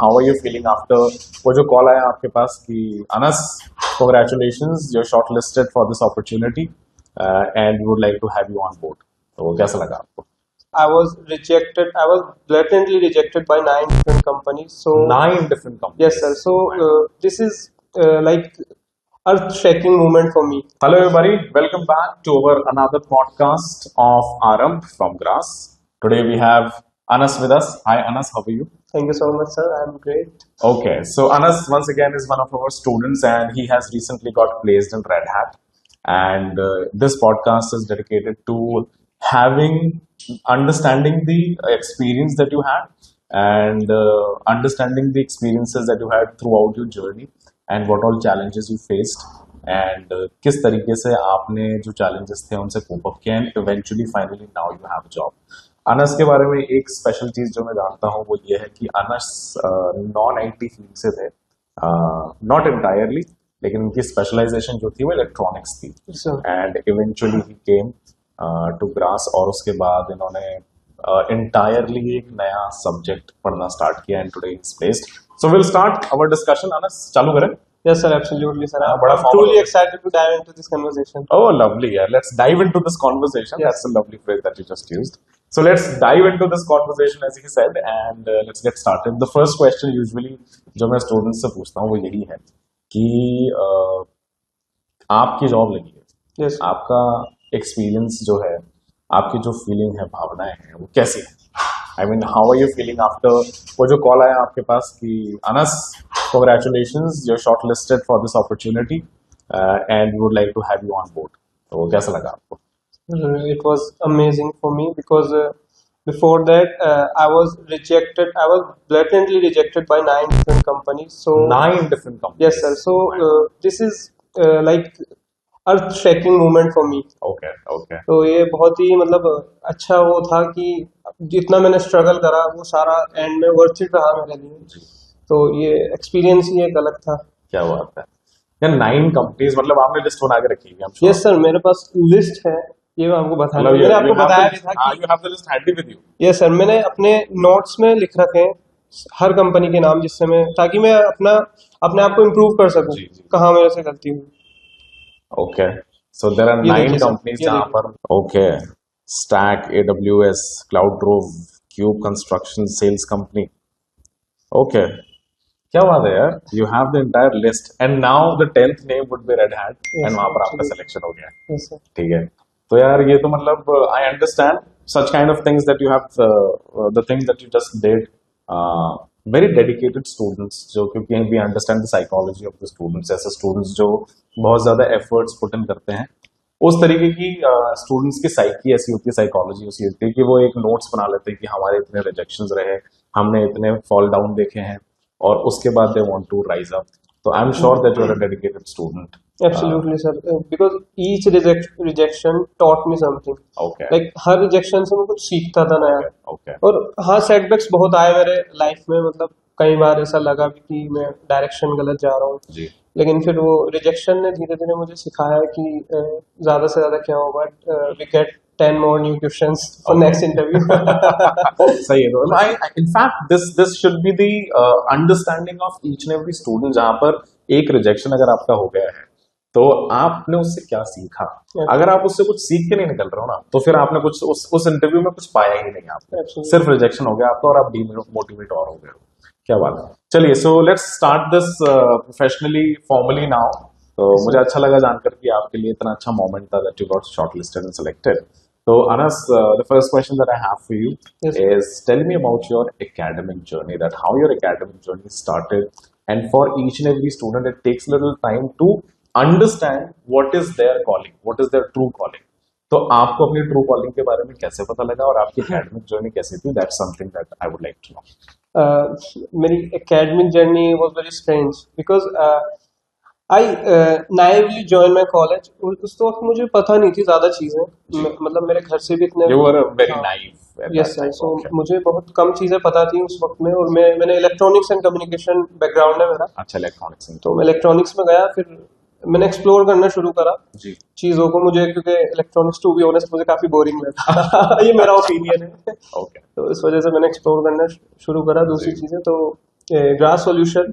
How are you feeling after वो जो call आया आपके पास कि Anas congratulations you are shortlisted for this opportunity and would like to have you on board, तो कैसा लगा आपको? I was rejected. I was blatantly rejected by 9 different companies. So 9 different companies. yes, sir. So this is like earth-shaking moment for me. Hello everybody, welcome back to our another podcast of Arambh from Grass. Today we have Anas with us. Hi Anas, how are you? Thank you so much, sir. I'm great. Okay, so Anas once again is one of our students and he has recently got placed in Red Hat. And this podcast is dedicated to understanding the experience that you had and understanding the experiences that you had throughout your journey and what all challenges you faced and किस तरीके से आपने जो challenges थे उनसे cope up किया and eventually finally now you have a job. Anas के बारे में एक स्पेशल चीज जो मैं जानता हूँ वो ये है कि अनस नॉन IT फील्ड से थे, नॉट एंटायरली, लेकिन उनकी स्पेशलाइजेशन जो थी वो इलेक्ट्रॉनिक्स थी and eventually he came to Grras और उसके बाद इन्होंने entirely एक नया सब्जेक्ट पढ़ना स्टार्ट किया and today is placed. So will start our discussion. Anas चालू करें? Yes, sir. Absolutely, sir. I'm truly excited to dive into this conversation. Oh, lovely. Yeah, let's dive into this conversation. Yes. That's a lovely phrase that you just used. So let's dive into this conversation as he said and let's get started. The first question usually जो मैं students से पूछता हूँ वो यही है कि आपकी जॉब लगी है, Yes. आपका एक्सपीरियंस जो है, आपकी जो फीलिंग है, भावनाएं हैं, वो कैसी है? I mean how are you feeling after वो जो कॉल आया आपके पास कि Anas congratulations you are shortlisted for this opportunity and we would like to have you on board, तो कैसा लगा आपको? It was amazing for me because before that I was rejected. I was blatantly rejected by 9 different companies. So 9 different companies. yes, sir. So this is like earth-shaking moment for me. Okay, okay. तो ये बहुत ही मतलब अच्छा वो था कि जितना मैंने स्ट्रगल करा वो सारा एंड में वर्थ इट रहा मेरे लिए. तो ये एक्सपीरियंस ही एक अलग था. क्या बात है यार, 9 कंपनीज, मतलब आपने लिस्ट बना के रखी है? यस सर, मेरे पास लिस्ट है, ये मैं आपको बता रहा हूँ. मैंने आपको बताया भी था कि you have the list handy with you. Yes sir, मैंने अपने नोट्स में लिख रखे हैं हर कंपनी के नाम, जिससे मैं ताकि मैं अपने आप को इम्प्रूव कर सकूं कहाँ मेरे से गलती हुई. Okay, so there are 9 companies जहाँ पर okay, Stack, AWS, CloudRove, Cube Construction, Sales Company. Okay, क्या बात है यार, you have the entire list and now the 10th name would be Red Hat and वहाँ पर आपका selection हो गया. Yes, sir. ठीक है, तो यार ये तो मतलब I understand such kind of things that you have the things that you just did. Very dedicated students जो, क्योंकि we understand the psychology of the students, ऐसे students जो बहुत ज्यादा efforts put in करते हैं, उस तरीके की students की psyche ऐसी होती है, psychology ऐसी होती है कि वो एक notes बना लेते हैं कि हमारे इतने rejections रहे, हमने इतने fall down देखे हैं और उसके बाद they want to rise up. So I'm sure that you're a dedicated student. Absolutely, sir. Because each rejection taught me something. Okay. Like her rejection से मैं कुछ सीखता था नया. Okay. और हाँ, setbacks बहुत आए मेरे लाइफ में, मतलब कई बार ऐसा लगा भी कि मैं डायरेक्शन गलत जा रहा हूँ. जी. लेकिन फिर वो रिजेक्शन ने धीरे धीरे मुझे सिखाया कि ज्यादा से ज्यादा क्या होगा, we get 10 more new questions for next interview. सही है. तो in fact this should be the understanding of each and every student. जहाँ पर एक रिजेक्शन अगर आपका हो गया है तो आपने उससे क्या सीखा. अगर आप उससे कुछ सीख के नहीं निकल रहे हो ना, तो फिर आपने कुछ उस इंटरव्यू में कुछ पाया ही नहीं. आपने सिर्फ रिजेक्शन हो गया आपका और आप डीमोटिवेट और हो गए हो. क्या बात है. चलिए, so let's start this professionally formally now. तो मुझे अच्छा लगा जानकर कि आपके लिए इतना अच्छा मोमेंट था that you got shortlisted and selected. So Anas, the first question that I have for you is tell me about your academic journey, that how your academic journey started, and for each and every student it takes a little time to understand what is their calling, what is their true calling. तो आपको अपनी true calling के बारे में कैसे पता लगा और आपकी एकेडमिक जर्नी कैसी थी? That's something that I would like to know. मेरी academic journey was very strange because I naively join my college. उस वक्त मुझे पता नहीं थी ज्यादा चीजें, मतलब मेरे घर से भी इतने you were very naive. Yes sir. So मुझे बहुत कम चीजें पता थी उस वक्त में, और मैंने इलेक्ट्रॉनिक्स एंड कम्युनिकेशन बैकग्राउंड है मेरा. अच्छा, इलेक्ट्रॉनिक्स. तो मैं इलेक्ट्रॉनिक्स में गया, फिर मैंने एक्सप्लोर करना शुरू करा जी चीजों को. मुझे क्योंकि इलेक्ट्रॉनिक्स टू बी ऑनेस्ट मुझे काफी बोरिंग लगा. ये मेरा ओपिनियन है. ओके. तो इस वजह से मैंने एक्सप्लोर करना शुरू करा दूसरी चीजें. तो ग्रास सॉल्यूशन,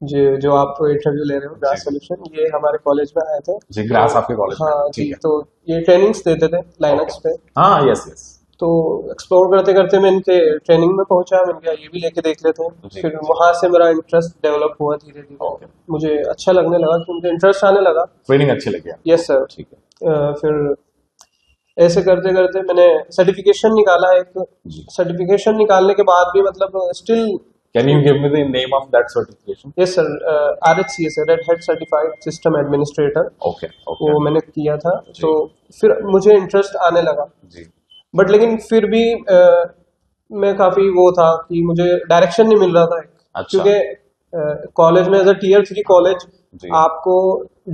जो आप इंटरव्यू ले रहे हो, ग्रास जी सॉल्यूशन, ये हमारे कॉलेज में आए थे। जी, ग्रास तो आपके कॉलेज में हाँ है, जी, ठीक है। तो ये ट्रेनिंग्स देते थे ओके, लाइनक्स पे। हाँ, यस यस, तो एक्सप्लोर करते करते मैं इनके ट्रेनिंग में पहुंचा, मैंने कहा ये भी लेके देख लेते हैं। जी फिर जी, वहां से मेरा इंटरेस्ट डेवलप हुआ धीरे धीरे, ओके, मुझे अच्छा लगने लगा, कि मुझे इंटरेस्ट आने लगा। ट्रेनिंग अच्छी लगी आपको? Yes sir. ठीक है, फिर ऐसे करते करते मैंने सर्टिफिकेशन निकाला एक। जी। सर्टिफिकेशन निकालने के बाद भी मतलब still. Can you give me the name of that certification? Yes sir, RHCS है, red hat certified system administrator. Okay okay, वो मैंने किया था। जी तो फिर मुझे इंटरेस्ट आने लगा, जी, बट लेकिन फिर भी मैं काफी वो था कि मुझे डायरेक्शन नहीं मिल रहा था अच्छा, क्योंकि कॉलेज में एज अ टीयर 3 कॉलेज जी, आपको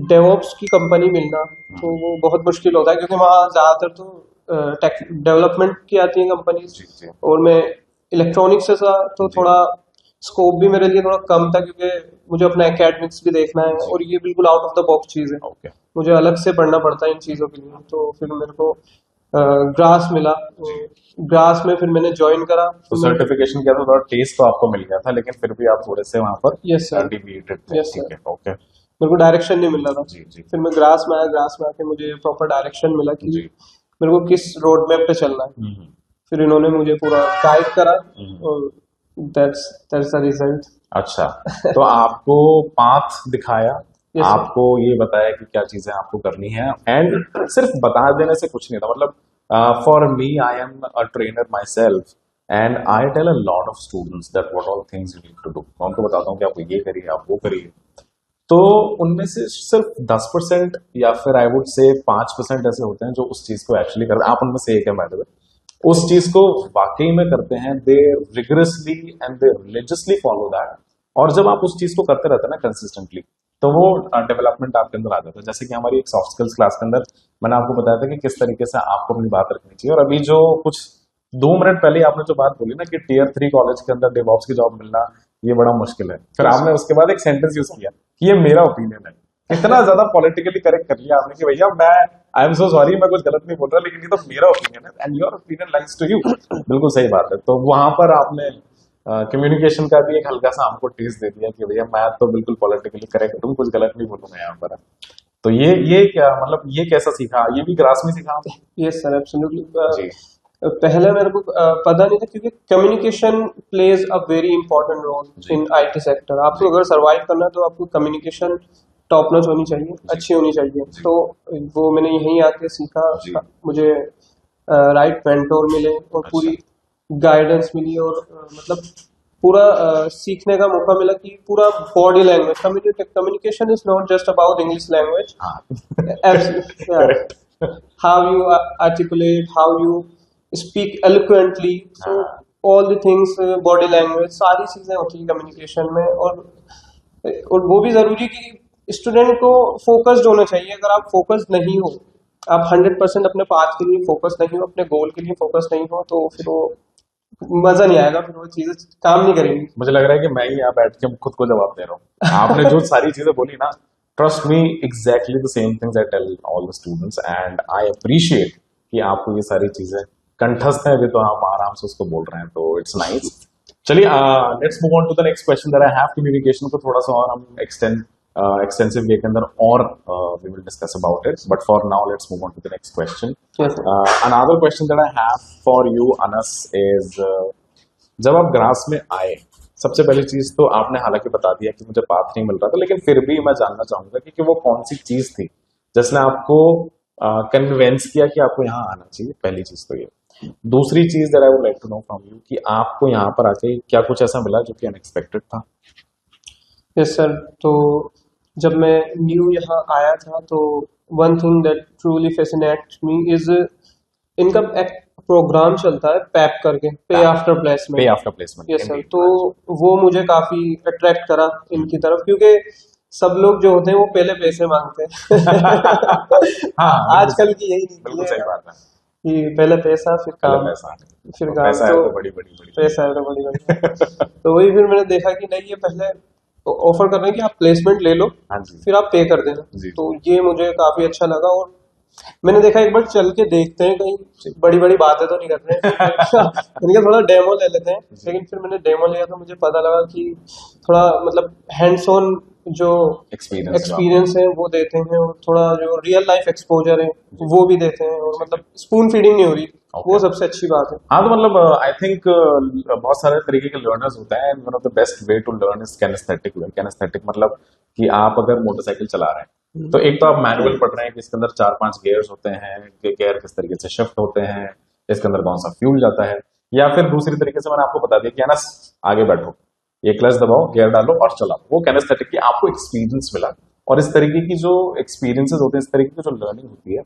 डेवऑप्स की कंपनी मिलना तो वो बहुत मुश्किल होता है, क्योंकि वहाँ ज्यादातर तो टेक डेवलपमेंट की आती है कंपनीज, जी जी, और मैं इलेक्ट्रॉनिक्स से था, तो जी थोड़ा स्कोप भी मेरे लिए थोड़ा कम था, क्योंकि मुझे अपना एकेडमिक्स भी देखना है, जी, और ये बिल्कुल आउट ऑफ द बॉक्स चीज है, ओके, मुझे अलग से पढ़ना पड़ता है इन चीजों के लिए। तो फिर मेरे को ग्रास मिला, जी। ग्रास में फिर मैंने ज्वाइन करा। तो सर्टिफिकेशन क्या था, थोड़ा टेस्ट तो आपको मिल गया था, लेकिन फिर भी आप थोड़े से वहां पर यस सर, डिविएटेड थे, यस ठीक सर, है, ओके, मेरे को डायरेक्शन नहीं मिल रहा था। जी जी फिर मैं ग्रास में आया, ग्रास में आके मुझे प्रॉपर डायरेक्शन मिला कि जी, मेरे को किस रोड मैप पे चलना है। हम्म, फिर इन्होंने मुझे पूरा गाइड करा, हम्म, और दैट्स दैट्स द रिजल्ट। अच्छा, तो आपको पाथ दिखाया, यस सर। आपको ये बताया कि क्या चीजें आपको करनी है, एंड सिर्फ बता देने से कुछ नहीं था, मतलब for me I am a trainer myself, and I tell a lot of students that what all things you need to do. मैं उनको बताता हूँ कि आप ये करिए, आप वो करिए, तो उनमें से सिर्फ 10% या फिर आई वुड से 5% ऐसे होते हैं जो उस चीज को एक्चुअली करते हैं। आप उनमें से एक है, बाय द वे, उस चीज को वाकई में करते हैं, they rigorously and they religiously follow that, और जब आप उस चीज को करते रहते हैं ना कंसिस्टेंटली, तो वो डेवलपमेंट आपके अंदर आ जाता है। जैसे कि हमारी एक सॉफ्ट स्किल्स क्लास के अंदर मैंने आपको बताया था कि किस तरीके से आपको अपनी बात रखनी चाहिए, और अभी जो कुछ 2 मिनट पहले आपने जो बात बोली ना कि टीयर 3 कॉलेज के अंदर डेवऑप्स की जॉब मिलना ये बड़ा मुश्किल है, फिर आपने उसके बाद एक सेंटेंस यूज किया कि ये मेरा ओपिनियन है। इतना ज्यादा पॉलिटिकली करेक्ट कर लिया आपने कि भैया मैं आई एम सो सॉरी, मैं कुछ गलत नहीं बोल रहा, लेकिन ये तो मेरा ओपिनियन है and your opinion likes to you. बिल्कुल सही बात है। तो वहां पर आपने कम्युनिकेशन का भी एक हल्का सा हमको टीज दे दिया कि भैया मैं तो बिल्कुल पॉलिटिकली करेक्ट हूँ, कुछ गलत नहीं बोलूंगा यहाँ पर। तो ये क्या मतलब, ये कैसा सीखा, ये भी ग्रास में सीखा आपने? Yes sir, absolutely. जी पहले मेरे को पता नहीं था, क्योंकि communication plays a very important role जी इन IT सेक्टर। आपको जी अगर सरवाइव करना है तो आपको कम्युनिकेशन टॉप नॉच होनी चाहिए, जी अच्छी होनी चाहिए। जी तो वो मैंने यहीं आके सीखा। जी, मुझे राइट मेंटोर मिले, और अच्छा, पूरी गाइडेंस मिली, और मतलब पूरा सीखने का मौका मिला कि पूरा body language, communication is not just about English language, हाँ correct, how you articulate, how you speak eloquently, so हाँ all the things, body language, सारी चीजें होती है कम्युनिकेशन में। और वो भी जरूरी कि स्टूडेंट को फोकस्ड होना चाहिए। अगर आप फोकस्ड नहीं हो, आप 100% अपने पाथ के लिए फोकस नहीं हो, अपने गोल के लिए फोकस नहीं हो, तो फिर वो मजा नहीं आएगा, फिर वो चीजें काम नहीं करेंगी। मुझे लग रहा है कि मैं ही यहाँ बैठ के खुद को जवाब दे रहा हूँ। आपने जो सारी चीजें बोली ना, trust me, exactly the same things I tell all the students, and I appreciate कि आपको ये सारी चीजें कंठस्थ है अभी, तो आप आराम से उसको बोल रहे हैं, तो इट्स नाइस। चलिए let's move on to the next question that I have. Communication को थोड़ा सा और हम एक्सटेंसिव वे के अंदर और we will discuss about it, but for now let's move on to the next question. Yes, sir. Another question that I have for you Anas is, जब आप ग्रास में आए, सबसे पहली चीज तो आपने हालांकि बता दिया कि मुझे पाथ नहीं मिल रहा था, लेकिन फिर भी मैं जानना चाहूंगा कि वो कौन सी चीज थी जिसने आपको कन्विंस किया कि आपको यहाँ आना चाहिए। पहली चीज तो ये। दूसरी चीज that I would like to know from you कि आपको यहाँ पर आके क्या कुछ ऐसा मिला जो कि अनएक्सपेक्टेड था? यस सर, तो जब मैं न्यू यहाँ आया था, तो one thing that truly fascinates me is इनका एक प्रोग्राम चलता है पैप करके, पे आफ्टर प्लेसमेंट। पे आफ्टर प्लेसमेंट, यस सर, तो वो मुझे काफी अट्रैक्ट करा इनकी तरफ, क्योंकि सब लोग जो होते हैं वो पहले पैसे मांगते हैं। हाँ आजकल की यही नीति बिल्कुल है सही बात है, कि पहले पैसा फिर पहले काम, पैसा, फिर तो काम। पैसा है तो तो बड़ी बड़ी बड़ी पैसा है तो बड़ी बड़ी। तो वही फिर मैंने देखा कि नहीं, ये पहले ऑफर कर रहे हैं कि आप प्लेसमेंट ले लो, हाँ जी फिर आप पे कर देना। जी तो ये मुझे काफी अच्छा लगा, और मैंने देखा एक बार चल के देखते हैं, कहीं बड़ी बड़ी बातें तो नहीं कर रहे हैं। मैंने कहा थोड़ा डेमो ले लेते हैं, लेकिन फिर मैंने डेमो लिया तो मुझे पता लगा कि थोड़ा मतलब हैंड्स ऑन जो एक्सपीरियंस है वो देते हैं, और थोड़ा जो रियल लाइफ एक्सपोजर है वो भी देते हैं, और मतलब स्पून फीडिंग नहीं हो रही। वो सबसे अच्छी बात है। हाँ, तो मतलब आई थिंक बहुत सारे तरीके के लर्नर्स होते हैं। One of the best way to learn is kinesthetic way. Kinesthetic मतलब कि आप अगर मोटरसाइकिल चला रहे हैं तो एक तो आप मैनुअल पढ़ रहे हैं कि इसके अंदर 4-5 गियर्स होते हैं, गियर किस तरीके से शिफ्ट होते हैं, इसके अंदर कौन सा फ्यूल जाता है, या फिर दूसरी तरीके से मैंने आपको बता दिया कि है ना, आगे बैठो, ये क्लच दबाओ, गियर डालो और चलाओ। वो कैनेस्थेटिक की आपको एक्सपीरियंस मिला। और इस तरीके की जो एक्सपीरियंसेस होते हैं, इस तरीके की जो लर्निंग होती है,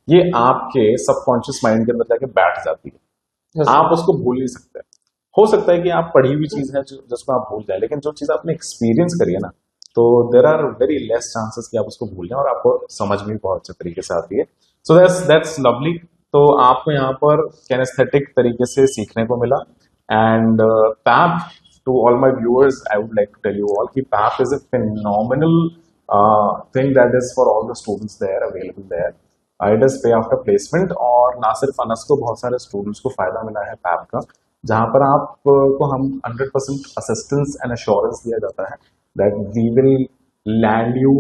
ये आपके सबकॉन्शियस माइंड के अंदर जाके बैठ जाती है। आप उसको भूल नहीं सकते। हो सकता है कि आप पढ़ी हुई चीज है जिसको आप भूल जाए, लेकिन जो चीज आपने एक्सपीरियंस करी है ना, तो there are very less chances कि आप उसको भूल जाए और आपको समझ में बहुत अच्छे तरीके से आती है। So that's lovely. तो आपको यहाँ पर कैनेस्थेटिक तरीके से सीखने को मिला। And PAP, to all my viewers I would like to tell you all कि PAP is a phenomenal thing that is for all the students there available there. It is pay after placement. और ना सिर्फ अनस को, बहुत सारे students को फायदा मिला है पैप का, जहां पर आपको हम 100% असिस्टेंस एंड अश्योरेंस दिया जाता है that we will land you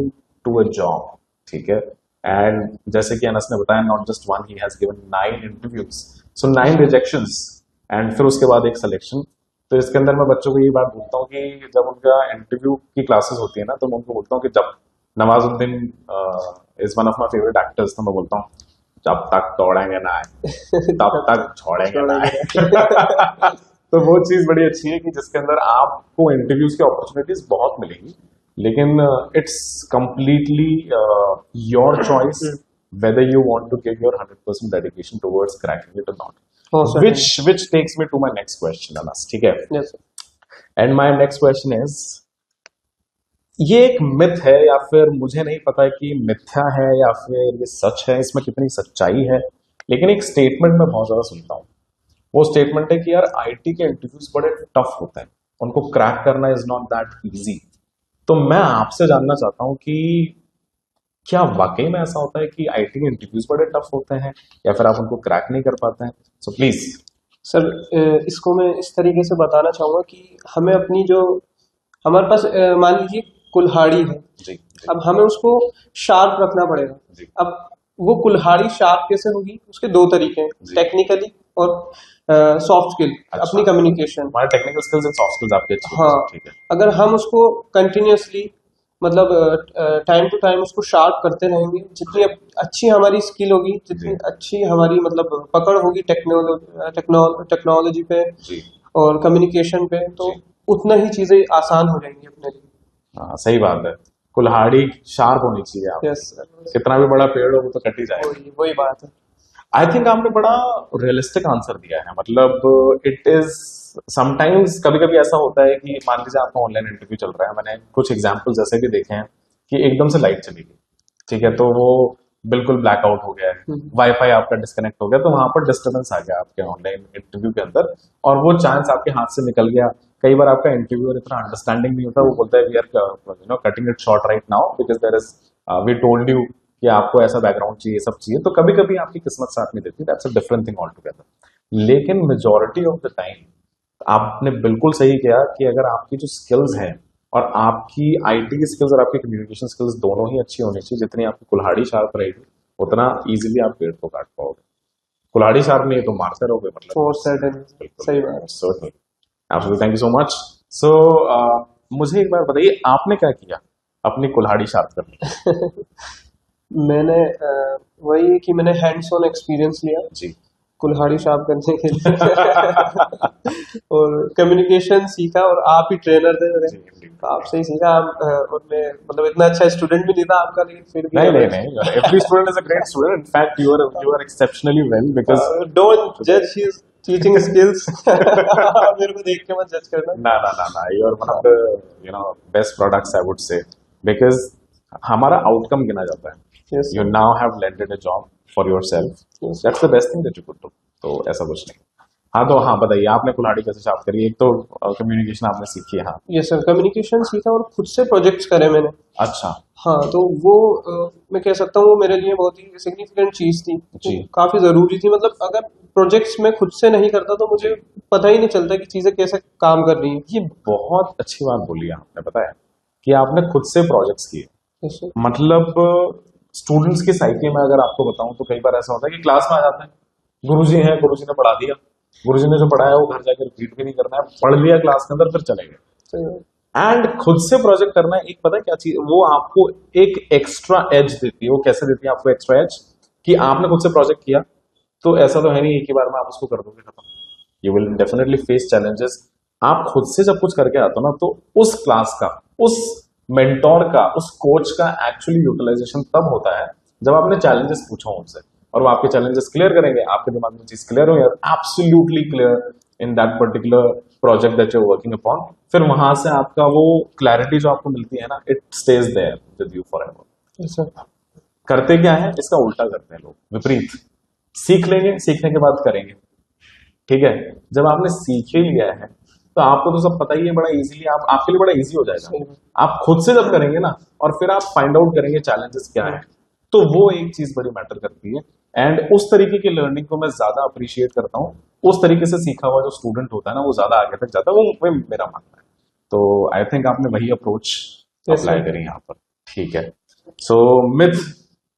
to a job. ठीक है। एंड जैसे कि अनस ने बताया, not just one, he has given 9 interviews, so 9 rejections and फिर उसके बाद एक सिलेक्शन। तो इसके अंदर मैं बच्चों को ये बात बोलता हूँ कि जब उनका इंटरव्यू की क्लासेस होती है ना, तो मैं उनको बोलता हूँ कि जब Nawazuddin is one of my favourite actors, तो मैं बोलता हूँ जब तक तोड़ेंगे ना तब तक छोड़ेंगे ना। तो वो चीज बड़ी अच्छी है कि जिसके अंदर आपको इंटरव्यूज की अपॉर्चुनिटीज बहुत मिलेंगी, लेकिन it's completely your choice whether you want to give your 100% dedication towards cracking it or not. Which takes me to my next question, Anas. ठीक है? Yes, sir. And my next question is, ये एक myth है या फिर मुझे नहीं पता कि मिथ्या है या फिर ये सच है, इसमें कितनी सच्चाई है, लेकिन एक स्टेटमेंट मैं बहुत ज्यादा सुनता हूँ। वो स्टेटमेंट है कि यार आईटी के इंटरव्यूज बड़े टफ होते हैं, उनको क्रैक करना इज नॉट दैट इजी। तो मैं आपसे जानना चाहता हूँ कि क्या वाकई में ऐसा होता है कि आईटी के इंटरव्यूज बड़े टफ होते हैं, या फिर आप उनको क्रैक नहीं कर पाते हैं? सो प्लीज सर, इसको मैं इस तरीके से बताना चाहूंगा कि हमें अपनी जो हमारे पास मान लीजिए कुल्हाड़ी है जी, अब हमें उसको शार्प रखना पड़ेगा जी। अब वो कुल्हाड़ी शार्प कैसे होगी, उसके 2 तरीके हैं, टेक्निकली और सॉफ्ट स्किल। अच्छा। अपनी कम्युनिकेशन, हमारे technical skills and soft skills आपके अच्छे हैं। हाँ, ठीक है। अगर हम उसको कंटिन्यूअसली मतलब टाइम टू टाइम उसको शार्प करते रहेंगे, जितनी अच्छी हमारी स्किल होगी, जितनी अच्छी हमारी मतलब पकड़ होगी टेक्नोलॉजी पे जी। और कम्युनिकेशन पे, तो उतना ही चीजें आसान हो जाएंगी अपने लिए। हाँ, सही बात है। कुल्हाड़ी शार्प होनी चाहिए आप। यस सर, कितना भी बड़ा पेड़ हो वो तो कट ही जाएगा। वही बात है। आई थिंक आपने बड़ा रियलिस्टिक आंसर दिया है। मतलब इट इज समटाइम्स, कभी कभी ऐसा होता है कि मान लीजिए आपका ऑनलाइन इंटरव्यू चल रहा है, मैंने कुछ एग्जांपल्स ऐसे भी देखे हैं कि एकदम से लाइट चली गई, ठीक है, तो वो बिल्कुल ब्लैकआउट हो गया है, वाईफाई आपका डिस्कनेक्ट हो गया, तो वहां पर डिस्टर्बेंस आ गया आपके ऑनलाइन इंटरव्यू के अंदर, और वो चांस आपके हाथ से निकल गया। कई बार आपका इंटरव्यूअर इतना अंडरस्टैंडिंग नहीं होता, वो बोलता है we are cutting it short right now because there is we told you कि आपको ऐसा बैकग्राउंड चाहिए, सब चाहिए। तो कभी कभी आपकी किस्मत साथ नहीं देती, that's a different thing all together. लेकिन मेजोरिटी ऑफ द टाइम आपने बिल्कुल सही किया कि अगर आपकी जो स्किल्स हैं और आपकी आईटी की स्किल्स और आपकी कम्युनिकेशन स्किल्स दोनों ही अच्छी होनी चाहिए, जितनी आपकी कुल्हाड़ी शार्प रहेगी उतना इजीली आप पेड़ को काट पाओगे। कुल्हाड़ी शार्प नहीं तो मारते रहोगे, मतलब फॉर सर्टेन। सही बात। Certainly, absolutely, thank you so much. So मुझे एक बार बताइए, आपने क्या किया अपनी कुल्हाड़ी शार्प करने? मैंने वही है कि मैंने हैंड्स ऑन एक्सपीरियंस लिया जी, कुल्हाड़ी शार्प करने के लिए और कम्युनिकेशन सीखा, और आप ही ट्रेनर थे मेरे, तो आपसे ही सीखा। आप और मैं मतलब इतना अच्छा स्टूडेंट भी नहीं था आपका, लेकिन फिर भी नहीं, every student is a great student. In fact you are exceptionally well, because don't जज हिज टीचिंग स्किल्स। मेरे को देख के मत जज करना। ना, you are one of the best products I would say, because हमारा आउटकम गिना जाता है। Yes, You now have landed a job for yourself. Yes. That's the best thing that you could do. तो ऐसा कुछ नहीं। हाँ, तो हाँ बताइए, आपने कुल्हाड़ी कैसे शार्प करी? एक तो कम्युनिकेशन आपने सीखी है। हाँ, ये सर, कम्युनिकेशन सीखा और खुद से प्रोजेक्ट्स करे मैंने। अच्छा, हाँ, तो वो मैं कह सकता हूँ मेरे लिए बहुत ही सिग्निफिकेंट चीज थी, जी। काफी जरूरी थी। मतलब अगर प्रोजेक्ट्स में खुद से नहीं करता तो मुझे पता ही नहीं चलता कि चीजें कैसे काम कर रही हैं। ये बहुत अच्छी बात बोली है आपने, पता है कि आपने खुद से प्रोजेक्ट्स किए। जैसे मतलब स्टूडेंट्स की साइकी में अगर आपको बताऊं तो कई बार ऐसा होता है कि क्लास में आ जाते हैं, गुरुजी हैं, गुरुजी ने पढ़ा दिया, गुरुजी ने जो पढ़ाया वो घर जाकर रिपीट भी नहीं करना है, पढ़ लिया क्लास के अंदर फिर चले गए। सही बात। एंड खुद से प्रोजेक्ट करना एक, पता है क्या चीज, वो आपको एक एक्स्ट्रा एज देती है। वो कैसे देती है आपको एक्स्ट्रा एज? कि आपने खुद से प्रोजेक्ट किया तो ऐसा तो है नहीं एक ही बार में आप उसको कर दोगे खत्म। You will definitely face challenges. आप खुद से जब कुछ करके आते हो ना, तो उस क्लास का, उस मेंटोर का, उस कोच का एक्चुअली यूटिलाइजेशन तब होता है जब आपने चैलेंजेस पूछा उनसे और वो आपके चैलेंजेस क्लियर करेंगे, आपके दिमाग में चीज क्लियर हो, यार absolutely clear in that particular project that you are working upon. फिर वहां से आपका वो क्लैरिटी जो आपको मिलती है ना, it stays there with you forever. ऐसा करते क्या है, इसका उल्टा करते हैं लोग, विपरीत। सीख लेंगे, सीखने के बाद करेंगे, ठीक है। जब आपने सीख ही लिया है तो आपको तो सब पता ही है, बड़ा इजीली आपके लिए बड़ा इजी हो जाएगा। सही बात। आप खुद से जब करेंगे ना और फिर आप फाइंड आउट करेंगे चैलेंजेस क्या है, तो वो एक चीज बड़ी मैटर करती है। एंड उस तरीके की लर्निंग को मैं ज्यादा अप्रिशिएट करता हूँ। उस तरीके से सीखा हुआ जो स्टूडेंट होता है ना, वो ज्यादा आगे तक जाता है, वो मेरा मानना है। तो आई थिंक आपने वही अप्रोच Yes, अप्लाई sir. करी यहाँ पर, ठीक है। सो मिथ,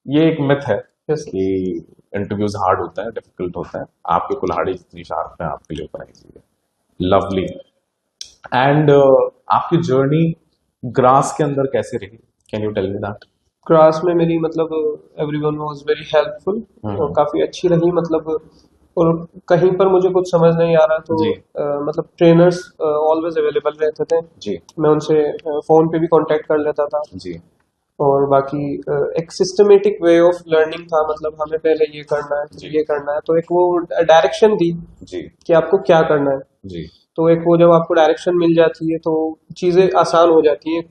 ये एक मिथ है Yes, sir. कि इंटरव्यूज हार्ड होता है, डिफिकल्ट होता है। आपकी कुल्हाड़ी जितनी शार्प है आपके लिए उतना ईजी है। लवली। एंड आपकी जर्नी ग्रास के अंदर कैसे रही? Can you tell me that? Class में मेरी मतलब एवरीवन वाज वेरी हेल्पफुल और काफी अच्छी रही। मतलब और कहीं पर मुझे कुछ समझ नहीं आ रहा तो जी। मतलब ट्रेनर्स ऑलवेज अवेलेबल रहते थे। जी। मैं उनसे फोन पे भी कांटेक्ट कर लेता था। जी। और बाकी एक सिस्टमेटिक वे ऑफ लर्निंग था। मतलब हमें पहले ये करना है, जी। ये करना है, तो एक वो डायरेक्शन दी जी। कि आपको क्या करना है। जी। तो एक वो जब आपको डायरेक्शन मिल जाती है तो चीजें आसान हो जाती है।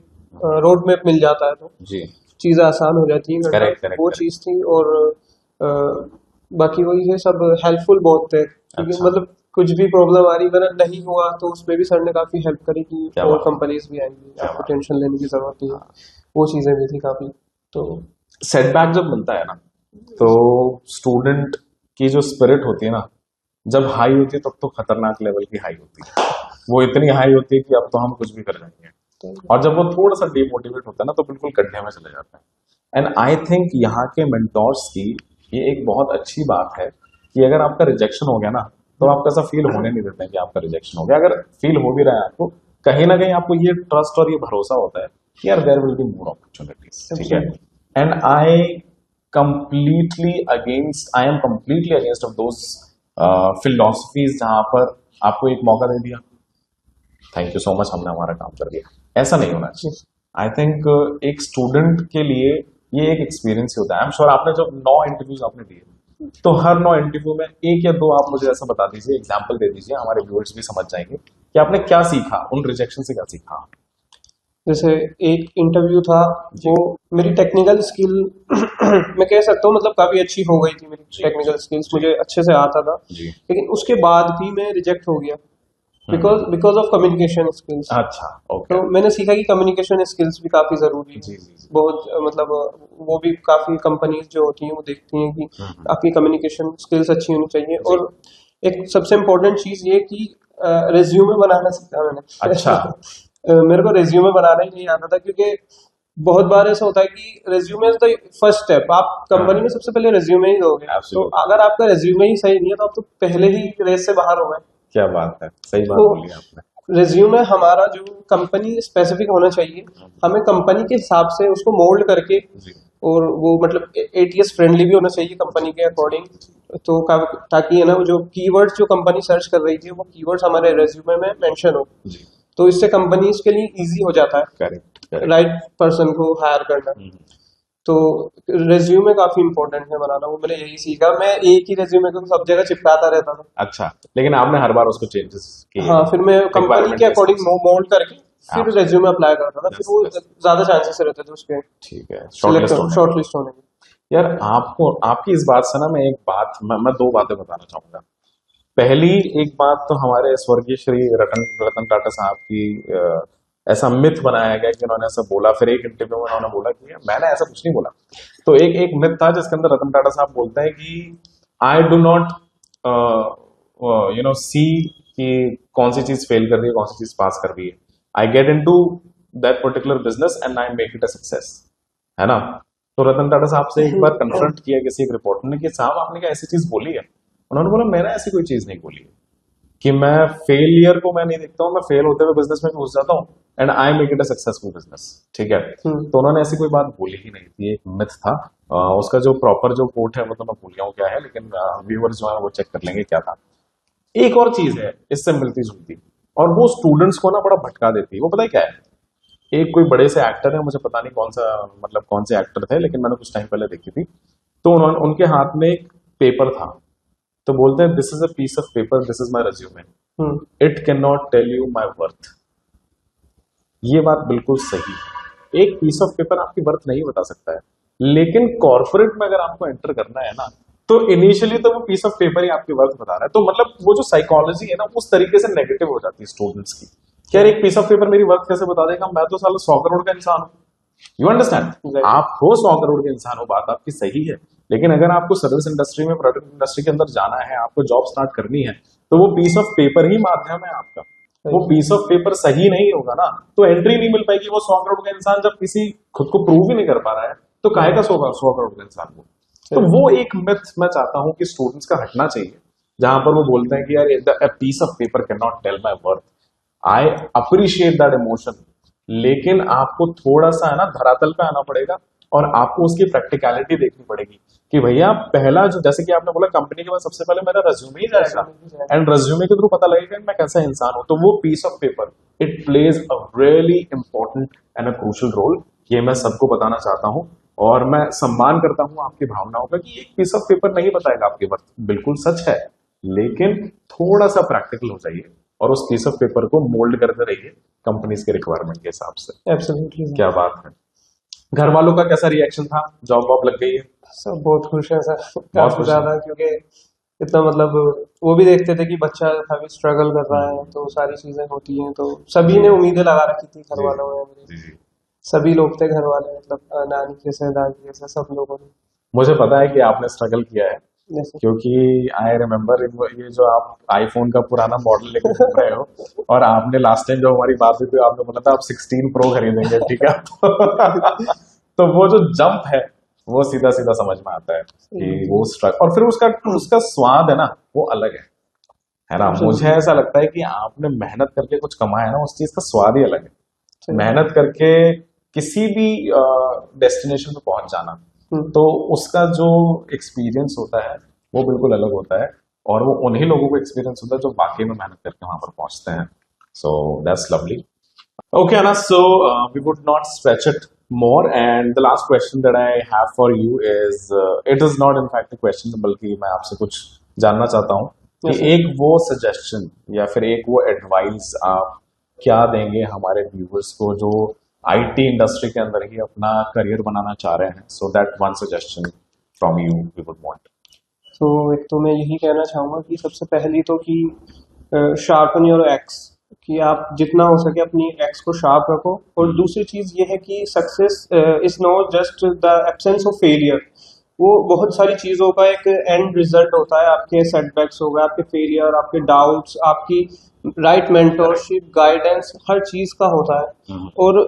रोड मैप मिल जाता है तो जी। चीजें आसान हो जाती है करना। करेक्ट, करेक्ट, वो करेक्ट। चीज थी। और अ, बाकी वही है, सब हेल्पफुल बहुत थे। क्योंकि अच्छा। मतलब कुछ भी प्रॉब्लम आ रही वरना नहीं हुआ तो उसमें भी सर ने काफी हेल्प करी कि क्या और बात है, कंपनीज भी आएंगी, क्या आपको बात है। टेंशन लेने की जरूरत नहीं है। हाँ। वो चीजें भी थी काफी। तो सेटबैक जब मिलता है ना, तो स्टूडेंट की जो स्पिरिट होती है ना, जब हाई होती है तब तो खतरनाक लेवल की हाई होती है। वो इतनी हाई होती है कि अब तो हम कुछ भी कर जाएंगे। और जब वो थोड़ा सा डिमोटिवेट होता है ना, तो बिल्कुल गड्ढे में चले जाते हैं। एंड आई थिंक यहाँ के मेंटोर्स की ये एक बहुत अच्छी बात है कि अगर आपका रिजेक्शन हो गया ना, तो आपको ऐसा फील होने नहीं देते हैं कि आपका रिजेक्शन हो गया। अगर फील हो भी रहा है आपको, कहीं ना कहीं आपको ये ट्रस्ट और ये भरोसा होता है कि यार there will be more opportunities, ठीक है। And I am completely against of those philosophies जहां पर आपको एक मौका दे दिया, थैंक यू सो मच, हमने हमारा काम कर दिया। ऐसा नहीं होना चाहिए। आई थिंक एक स्टूडेंट के लिए ये एक एक्सपीरियंस ही होता है। आई एम श्योर आपने जब 9 इंटरव्यूज आपने दिए, तो हर 9 इंटरव्यू में एक या दो आप मुझे ऐसा बता दीजिए, एग्जाम्पल दे दीजिए, हमारे व्यूअर्स भी समझ जाएंगे कि आपने क्या सीखा, उन रिजेक्शन से क्या सीखा। जैसे एक इंटरव्यू था, वो मेरी टेक्निकल स्किल मैं कह सकता हूँ मतलब काफी अच्छी हो गई थी। मेरी टेक्निकल स्किल्स मुझे अच्छे से आता था, जी। लेकिन उसके बाद भी मैं रिजेक्ट हो गया बिकॉज ऑफ कम्युनिकेशन स्किल्स। अच्छा, ओके। तो मैंने सीखा कि कम्युनिकेशन स्किल्स भी काफी जरूरी जी, है। जी, जी। बहुत मतलब वो भी काफी कंपनीज जो होती हैं वो देखती हैं कि आपकी कम्युनिकेशन स्किल्स अच्छी होनी चाहिए। और एक सबसे इम्पोर्टेंट चीज ये कि रेज्यूमे बनाना सीखा मैंने। अच्छा। मेरे को रेज्यूमे बनाना ही नहीं आता था, क्योंकि बहुत बार ऐसा होता है कि resume is the first step. आप कंपनी में सबसे पहले रेज्यूमे ही दोगे, तो Absolutely. अगर आपका रेज्यूमे ही सही नहीं है तो आप तो पहले ही रेस से बाहर हो गए। क्या बात है, सही बात तो बोली आपने। रेज्यूमे हमारा जो कंपनी स्पेसिफिक होना चाहिए, हमें कंपनी के हिसाब से उसको मोल्ड करके, जी। और वो मतलब एटीएस फ्रेंडली भी होना चाहिए कंपनी के अकॉर्डिंग। तो ताकि है ना, वो जो कीवर्ड्स जो कंपनी सर्च कर रही थी वो कीवर्ड्स हमारे रेज्यूमे में मेंशन हो, जी। तो इससे कंपनीज के लिए इजी हो जाता है करेक्ट, राइट पर्सन को हायर करना। तो रेज्यूमे काफी इंपॉर्टेंट है बनाना, वो मैंने यही सीखा। मैं एक ही रेज्यूमे को सब जगह चिपकाता रहता था। अच्छा, लेकिन आपने हर बार उसको चेंजेस किए? हाँ, फिर मैं कंपनी Requirement के के अकॉर्डिंग हिसाब से। मोल्ड करके फिर रेज्यूमे अप्लाई करता था, फिर वो ज्यादा चांसेस रहते थे उसके ठीक है, शॉर्टलिस्ट होने के। यार आपको, आपकी इस बात से ना मैं एक बात, मैं 2 बातें बताना चाहूंगा। पहली एक बात तो हमारे स्वर्गीय श्री रतन टाटा साहब की ऐसा मिथ बनाया गया कि उन्होंने ऐसा बोला। फिर एक इंटरव्यू में उन्होंने बोला कि मैंने ऐसा कुछ नहीं बोला। तो एक मिथ था जिसके अंदर रतन टाटा साहब बोलते हैं कि आई डू नॉट सी कि कौन सी चीज फेल कर रही है, कौन सी चीज पास कर रही है। I get in to that particular business and I make it a success, है ना। तो रतन टाटा साहब से एक बार कन्फ्रंट किया किसी एक रिपोर्टर ने कि साहब आपने क्या ऐसी चीज बोली है? उन्होंने बोला मैंने ऐसी कोई चीज नहीं बोली है कि मैं फेलियर को मैं नहीं देखता हूँ, मैं फेल होते हुए बिजनेस में घुस जाता हूँ and I make it a successful business, ठीक है। तो उन्होंने ऐसी कोई बात बोली ही नहीं थी, एक मिथ था। उसका जो प्रॉपर जो कोट है वो तो मैं भूल गया हूँ क्या है, लेकिन व्यूअर्स जो है वो चेक कर लेंगे क्या था। एक और चीज है इससे मिलती जुलती, और वो स्टूडेंट्स को ना बड़ा भटका देती है। वो पता है क्या है? एक कोई बड़े से एक्टर है, मुझे पता नहीं कौन सा, मतलब कौन से एक्टर थे, लेकिन मैंने कुछ टाइम पहले देखी थी। तो उन्होंने उनके हाथ में एक पेपर था, तो बोलते हैं this is a piece of paper, this is my resume, it can not tell you my worth. ये बात बिल्कुल सही है। एक पीस ऑफ पेपर आपकी वर्थ नहीं बता सकता है, लेकिन कॉर्पोरेट में अगर आपको एंटर करना है ना, तो इनिशियली तो वो पीस ऑफ पेपर ही आपकी वर्थ बता रहा है। तो मतलब वो जो साइकोलॉजी है ना, उस तरीके से नेगेटिव हो जाती है स्टूडेंट्स की। क्या एक पीस ऑफ पेपर मेरी वर्थ कैसे बता देगा? मैं तो साला 100 करोड़ का इंसान हूं। You understand? आप हो 100 करोड़ के इंसान हो, बात आपकी सही है, लेकिन अगर आपको सर्विस इंडस्ट्री में, प्रोडक्ट इंडस्ट्री के अंदर जाना है, आपको जॉब स्टार्ट करनी है, तो वो पीस ऑफ पेपर ही माध्यम है आपका। वो पीस ऑफ पेपर सही नहीं होगा ना, तो एंट्री नहीं मिल पाएगी। वो 100 करोड़ का इंसान जब किसी खुद को प्रूव ही नहीं कर पा रहा है, तो काहे का 100 करोड़ का इंसान को। तो वो एक मिथ मैं चाहता हूं कि स्टूडेंट्स का हटना चाहिए, जहां पर वो बोलते हैं कि यार piece of paper can not tell my worth. I appreciate that emotion, लेकिन आपको थोड़ा सा है ना धरातल पे आना पड़ेगा, और आपको उसकी प्रैक्टिकलिटी देखनी पड़ेगी कि भैया पहला जो, जैसे कि आपने बोला कंपनी के बाद सबसे पहले मेरा रेज्यूमे ही जाएगा, एंड रेज्यूमे के थ्रू पता लगेगा कि मैं कैसा इंसान हूं। तो वो piece of paper it plays a really important and a crucial role. ये मैं सबको बताना चाहता हूं, और मैं सम्मान करता हूं आपकी भावनाओं का कि एक पीस ऑफ पेपर नहीं बताएगा आपकी वर्थ, बिल्कुल सच है, लेकिन थोड़ा सा प्रैक्टिकल हो जाइए और उस पीस ऑफ पेपर को मोल्ड करते रहिए कंपनीज के रिक्वायरमेंट के हिसाब से। एब्सोल्युटली। क्या बात है। घर वालों का कैसा रिएक्शन था? जॉब वॉब लग गई है? सब बहुत खुश है सर, बहुत काफी खुश ज्यादा, क्योंकि इतना मतलब वो भी देखते थे कि बच्चा अभी स्ट्रगल कर रहा है, तो सारी चीजें होती हैं, तो सभी ने उम्मीदें लगा रखी थी घर वालों में। जी जी। सभी लोग थे घर वाले, मतलब नानी के से, दादी के से, सब लोगों ने। मुझे पता है कि आपने स्ट्रगल किया है, जैसे क्योंकि आई रिमेम्बर ये जो आप आईफोन का पुराना मॉडल लेकर घूम रहे हो, और आपने लास्ट टाइम जब हमारी बात हुई थी आपने बोला था आप 16 प्रो खरीदेंगे, ठीक है। तो वो जो जंप है वो सीधा सीधा समझ में आता है कि वो स्ट्रगल, और फिर उसका स्वाद है ना वो अलग है ना। मुझे ऐसा लगता है कि आपने मेहनत करके कुछ कमाया ना, उस चीज का स्वाद ही अलग है। मेहनत करके किसी भी डेस्टिनेशन पे पहुंच जाना, तो उसका जो एक्सपीरियंस होता है वो बिल्कुल अलग होता है, और वो उन्हीं लोगों को एक्सपीरियंस होता है जो वाकई में मेहनत करके वहां पर पहुंचते हैं। So that's lovely. Okay, Anna, so we would not stretch it more. And the last question that I have for you is, it is not in fact a question, बल्कि मैं आपसे कुछ जानना चाहता हूँ कि एक वो सजेशन या फिर एक वो एडवाइस आप क्या देंगे हमारे व्यूअर्स को जो आईटी इंडस्ट्री के अंदर ही अपना करियर बनाना चाह रहे हैं। So that one suggestion from you we would want. तो एक तो मैं यही कहना चाहूंगा कि सबसे पहली तो कि शार्पन योर एक्स, कि आप जितना हो सके अपनी एक्स को शार्प रखो। और दूसरी चीज ये है कि success is not just the absence of failure, वो बहुत सारी चीजों का एक एंड रिजल्ट होता है। आपके सेटबैक्स हो गए, आपके फेलियर, आपके डाउट्स, आपकी राइट मेंटरशिप, गाइडेंस, हर चीज का होता है। और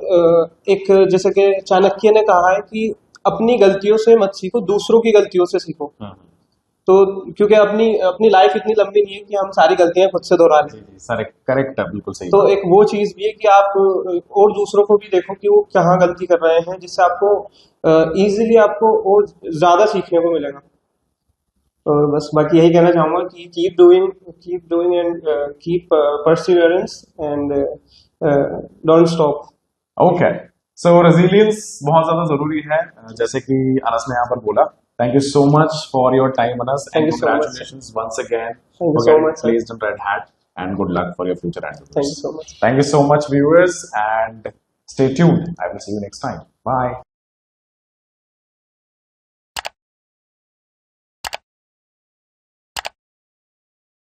एक जैसे कि चाणक्य ने कहा है कि अपनी गलतियों से मत सीखो, दूसरों की गलतियों से सीखो। तो क्योंकि अपनी लाइफ इतनी लंबी नहीं है कि हम सारी गलतियां खुद से दोहरा लें। करेक्ट है, बिल्कुल सही। तो एक वो चीज भी है कि आप और दूसरों को भी देखो कि वो कहाँ गलती कर रहे हैं, जिससे आपको इजीली आपको और ज्यादा सीखने को मिलेगा। और बस बाकी यही कहना चाहूंगा कि keep doing and keep Perseverance and don't stop. Okay, so resilience बहुत ज्यादा जरूरी है, जैसे कि अनस ने यहाँ पर बोला। Thank you so much for your time, Anas, and congratulations once again for getting placed in Red Hat, and good luck for your future endeavors. Thank you so much. Thank you so much, viewers, and stay tuned. I will see you next time. Bye.